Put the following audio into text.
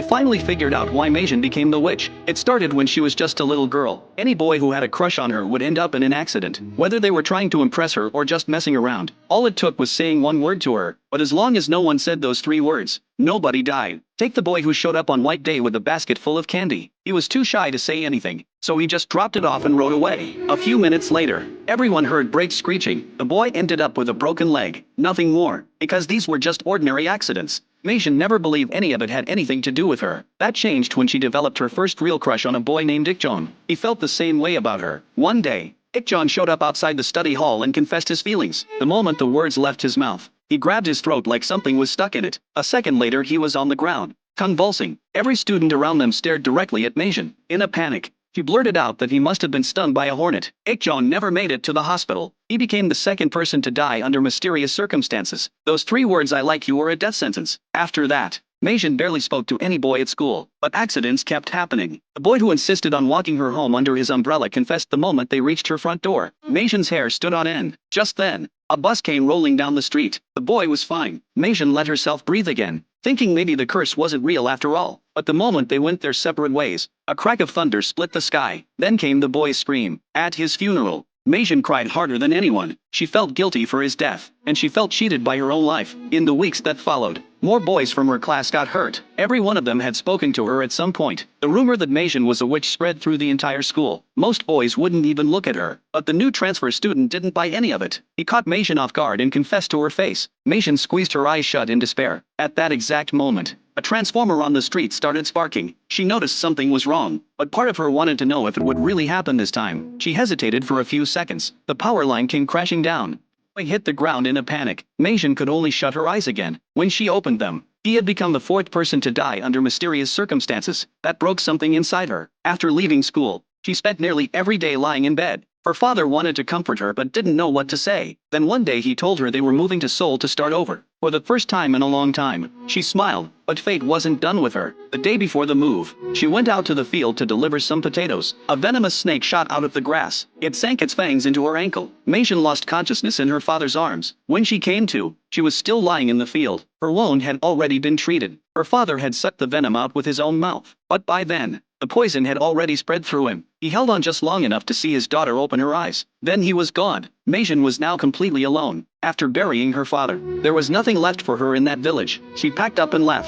finally figured out why Meijin became the witch. It started when she was just a little girl. Any boy who had a crush on her would end up in an accident, whether they were trying to impress her or just messing around. All it took was saying one word to her, but as long as no one said those 3 words, nobody died. Take the boy who showed up on White Day with a basket full of candy. He was too shy to say anything, so he just dropped it off and rode away. A few minutes later, everyone heard brakes screeching. The boy ended up with a broken leg, nothing more, because these were just ordinary accidents. Meijin never believed any of it had anything to do with her. That changed when she developed her first real crush on a boy named Ikjon. He felt the same way about her. One day, Ikjon showed up outside the study hall and confessed his feelings. The moment the words left his mouth, he grabbed his throat like something was stuck in it. A second later he was on the ground, convulsing. Every student around them stared directly at Meijin. In a panic, she blurted out that he must have been stung by a hornet. Ikjon never made it to the hospital. He became the second person to die under mysterious circumstances. Those 3 words "I like you" were a death sentence. After that, Meijin barely spoke to any boy at school, but accidents kept happening. The boy who insisted on walking her home under his umbrella confessed the moment they reached her front door. Meijin's hair stood on end. Just then, a bus came rolling down the street. The boy was fine. Meijin let herself breathe again, thinking maybe the curse wasn't real after all. But the moment they went their separate ways, a crack of thunder split the sky. Then came the boy's scream. At his funeral, Meijin cried harder than anyone. She felt guilty for his death, and she felt cheated by her own life. In the weeks that followed, more boys from her class got hurt. Every one of them had spoken to her at some point. The rumor that Meijin was a witch spread through the entire school. Most boys wouldn't even look at her, but the new transfer student didn't buy any of it. He caught Meijin off guard and confessed to her face. Meijin squeezed her eyes shut in despair. At that exact moment, a transformer on the street started sparking. She noticed something was wrong, but part of her wanted to know if it would really happen this time. She hesitated for a few seconds. The power line came crashing down. He hit the ground in a panic. Meijin could only shut her eyes again. When she opened them, he had become the 4th person to die under mysterious circumstances. That broke something inside her. After leaving school, she spent nearly every day lying in bed. Her father wanted to comfort her but didn't know what to say. Then one day he told her they were moving to Seoul to start over. For the first time in a long time, she smiled, but fate wasn't done with her. The day before the move, she went out to the field to deliver some potatoes. A venomous snake shot out of the grass. It sank its fangs into her ankle. Meijin lost consciousness in her father's arms. When she came to, she was still lying in the field. Her wound had already been treated. Her father had sucked the venom out with his own mouth. But by then, the poison had already spread through him. He held on just long enough to see his daughter open her eyes. Then he was gone. Meijin was now completely alone. After burying her father, there was nothing left for her in that village. She packed up and left.